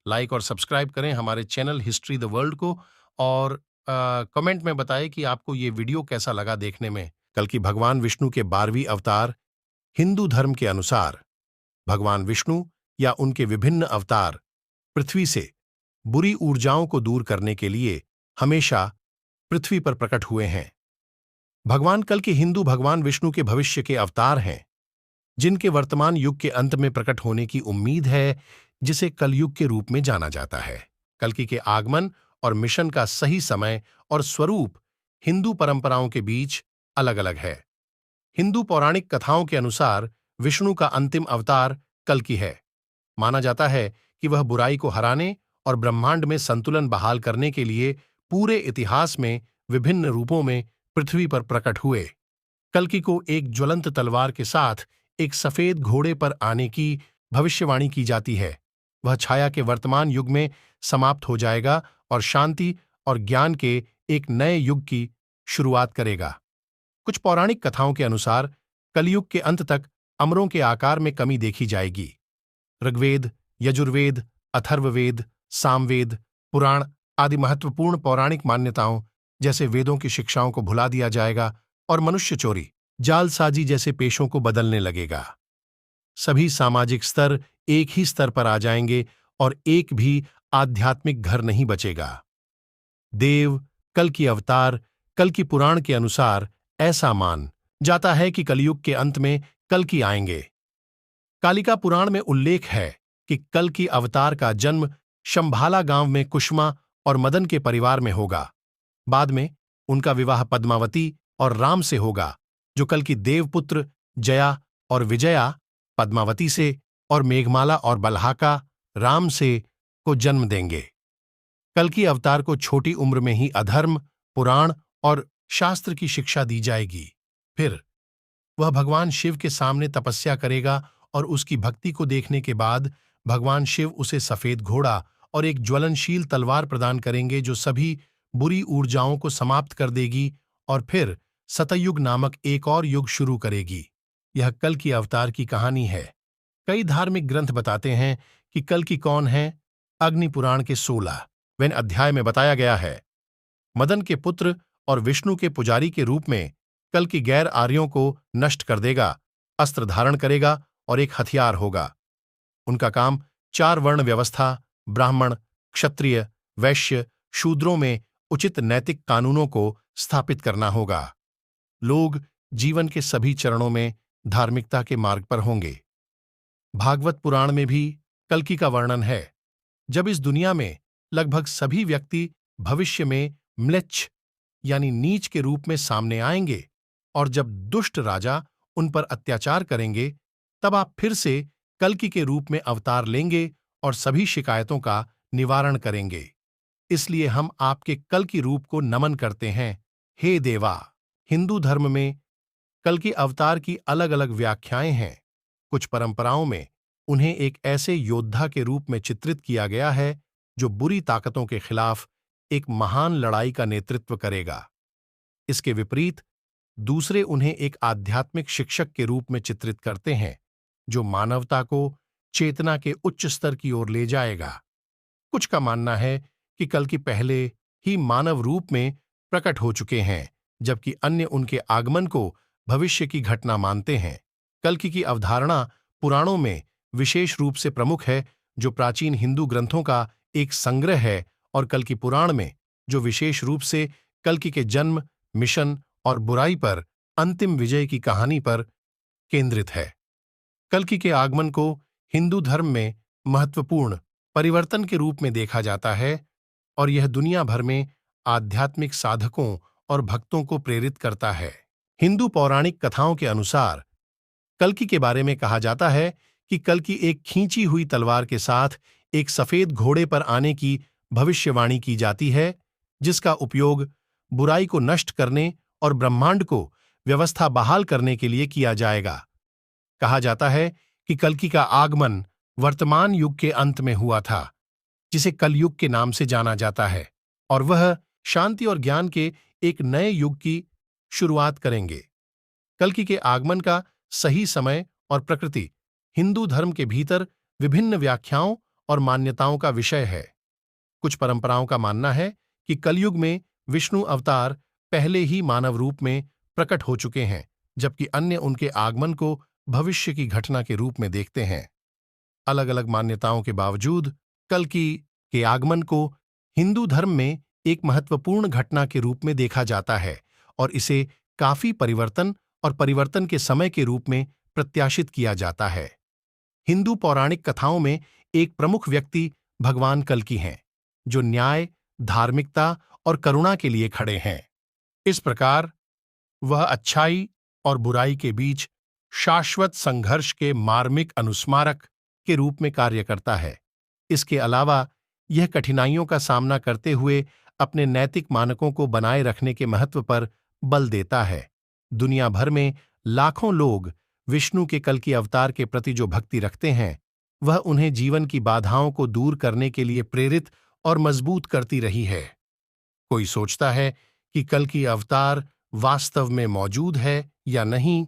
Like और subscribe करें हमारे चैनल हिस्ट्री द वर्ल्ड को और कमेंट में बताएं कि आपको ये वीडियो कैसा लगा देखने में। कल की भगवान विष्णु के 12वीं अवतार। हिंदू धर्म के अनुसार भगवान विष्णु या उनके विभिन्न अवतार पृथ्वी से बुरी ऊर्जाओं को दूर करने के लिए हमेशा पृथ्वी पर प्रकट हुए हैं। भगवान कल के हिंदू भगवान विष्णु के भविष्य के अवतार हैं, जिनके वर्तमान युग के अंत में प्रकट होने की उम्मीद है, जिसे कलयुग के रूप में जाना जाता है। कल्कि के आगमन और मिशन का सही समय और स्वरूप हिंदू परंपराओं के बीच अलग अलग है। हिंदू पौराणिक कथाओं के अनुसार विष्णु का अंतिम अवतार कल्कि है। माना जाता है कि वह बुराई को हराने और ब्रह्मांड में संतुलन बहाल करने के लिए पूरे इतिहास में विभिन्न रूपों में पृथ्वी पर प्रकट हुए। कल्कि को एक ज्वलंत तलवार के साथ एक सफेद घोड़े पर आने की भविष्यवाणी की जाती है। वह छाया के वर्तमान युग में समाप्त हो जाएगा और शांति और ज्ञान के एक नए युग की शुरुआत करेगा। कुछ पौराणिक कथाओं के अनुसार कलयुग के अंत तक अमरों के आकार में कमी देखी जाएगी। ऋग्वेद, यजुर्वेद, अथर्ववेद, सामवेद, पुराण आदि महत्वपूर्ण पौराणिक मान्यताओं जैसे वेदों की शिक्षाओं को भुला दिया जाएगा और मनुष्य चोरी, जालसाजी जैसे पेशों को बदलने लगेगा। सभी सामाजिक स्तर एक ही स्तर पर आ जाएंगे और एक भी आध्यात्मिक घर नहीं बचेगा। देव कल की अवतार कल की पुराण के अनुसार ऐसा मान जाता है कि कलयुग के अंत में कल की आएंगे। कालिका पुराण में उल्लेख है कि कल की अवतार का जन्म शंभाला गांव में कुष्मा और मदन के परिवार में होगा। बाद में उनका विवाह पद्मावती और राम से होगा, जो कल की देवपुत्र जया और विजया पद्मावती से और मेघमाला और बल्हाका राम से को जन्म देंगे। कल की अवतार को छोटी उम्र में ही अधर्म, पुराण और शास्त्र की शिक्षा दी जाएगी। फिर वह भगवान शिव के सामने तपस्या करेगा और उसकी भक्ति को देखने के बाद भगवान शिव उसे सफेद घोड़ा और एक ज्वलनशील तलवार प्रदान करेंगे, जो सभी बुरी ऊर्जाओं को समाप्त कर देगी और फिर सतयुग नामक एक और युग शुरू करेगी। यह कल की अवतार की कहानी है। कई धार्मिक ग्रंथ बताते हैं कि कल की कौन है। अग्नि पुराण के 16वें अध्याय में बताया गया है, मदन के पुत्र और विष्णु के पुजारी के रूप में कल की गैर आर्यों को नष्ट कर देगा, अस्त्र धारण करेगा और एक हथियार होगा। उनका काम 4 वर्ण व्यवस्था, ब्राह्मण, क्षत्रिय, वैश्य, शूद्रों में उचित नैतिक कानूनों को स्थापित करना होगा। लोग जीवन के सभी चरणों में धार्मिकता के मार्ग पर होंगे। भागवत पुराण में भी कल्कि का वर्णन है, जब इस दुनिया में लगभग सभी व्यक्ति भविष्य में म्लेच्छ यानी नीच के रूप में सामने आएंगे और जब दुष्ट राजा उन पर अत्याचार करेंगे, तब आप फिर से कल्कि के रूप में अवतार लेंगे और सभी शिकायतों का निवारण करेंगे। इसलिए हम आपके कल्कि रूप को नमन करते हैं, हे देवा। हिंदू धर्म में कल्कि अवतार की अलग अलग व्याख्याएं हैं। कुछ परंपराओं में उन्हें एक ऐसे योद्धा के रूप में चित्रित किया गया है जो बुरी ताकतों के खिलाफ एक महान लड़ाई का नेतृत्व करेगा। इसके विपरीत दूसरे उन्हें एक आध्यात्मिक शिक्षक के रूप में चित्रित करते हैं, जो मानवता को चेतना के उच्च स्तर की ओर ले जाएगा। कुछ का मानना है कि कल्कि पहले ही मानव रूप में प्रकट हो चुके हैं, जबकि अन्य उनके आगमन को भविष्य की घटना मानते हैं। कल्कि की अवधारणा पुराणों में विशेष रूप से प्रमुख है, जो प्राचीन हिंदू ग्रंथों का एक संग्रह है, और कल्कि पुराण में जो विशेष रूप से कल्कि के जन्म, मिशन और बुराई पर अंतिम विजय की कहानी पर केंद्रित है। कल्कि के आगमन को हिंदू धर्म में महत्वपूर्ण परिवर्तन के रूप में देखा जाता है और यह दुनिया भर में आध्यात्मिक साधकों और भक्तों को प्रेरित करता है। हिंदू पौराणिक कथाओं के अनुसार कल्कि के बारे में कहा जाता है कि कल्कि एक खींची हुई तलवार के साथ एक सफेद घोड़े पर आने की भविष्यवाणी की जाती है, जिसका उपयोग बुराई को नष्ट करने और ब्रह्मांड को व्यवस्था बहाल करने के लिए किया जाएगा। कहा जाता है कि कल्कि का आगमन वर्तमान युग के अंत में हुआ था, जिसे कलयुग के नाम से जाना जाता है, और वह शांति और ज्ञान के एक नए युग की शुरुआत करेंगे। कल्कि के आगमन का सही समय और प्रकृति हिंदू धर्म के भीतर विभिन्न व्याख्याओं और मान्यताओं का विषय है। कुछ परंपराओं का मानना है कि कलयुग में विष्णु अवतार पहले ही मानव रूप में प्रकट हो चुके हैं, जबकि अन्य उनके आगमन को भविष्य की घटना के रूप में देखते हैं। अलग अलग मान्यताओं के बावजूद कल्कि के आगमन को हिंदू धर्म में एक महत्वपूर्ण घटना के रूप में देखा जाता है और इसे काफी परिवर्तन और परिवर्तन के समय के रूप में प्रत्याशित किया जाता है। हिंदू पौराणिक कथाओं में एक प्रमुख व्यक्ति भगवान कल्कि हैं, जो न्याय, धार्मिकता और करुणा के लिए खड़े हैं। इस प्रकार वह अच्छाई और बुराई के बीच शाश्वत संघर्ष के मार्मिक अनुस्मारक के रूप में कार्य करता है। इसके अलावा यह कठिनाइयों का सामना करते हुए अपने नैतिक मानकों को बनाए रखने के महत्व पर बल देता है। दुनिया भर में लाखों लोग विष्णु के कल्कि अवतार के प्रति जो भक्ति रखते हैं, वह उन्हें जीवन की बाधाओं को दूर करने के लिए प्रेरित और मजबूत करती रही है। कोई सोचता है कि कल्कि अवतार वास्तव में मौजूद है या नहीं,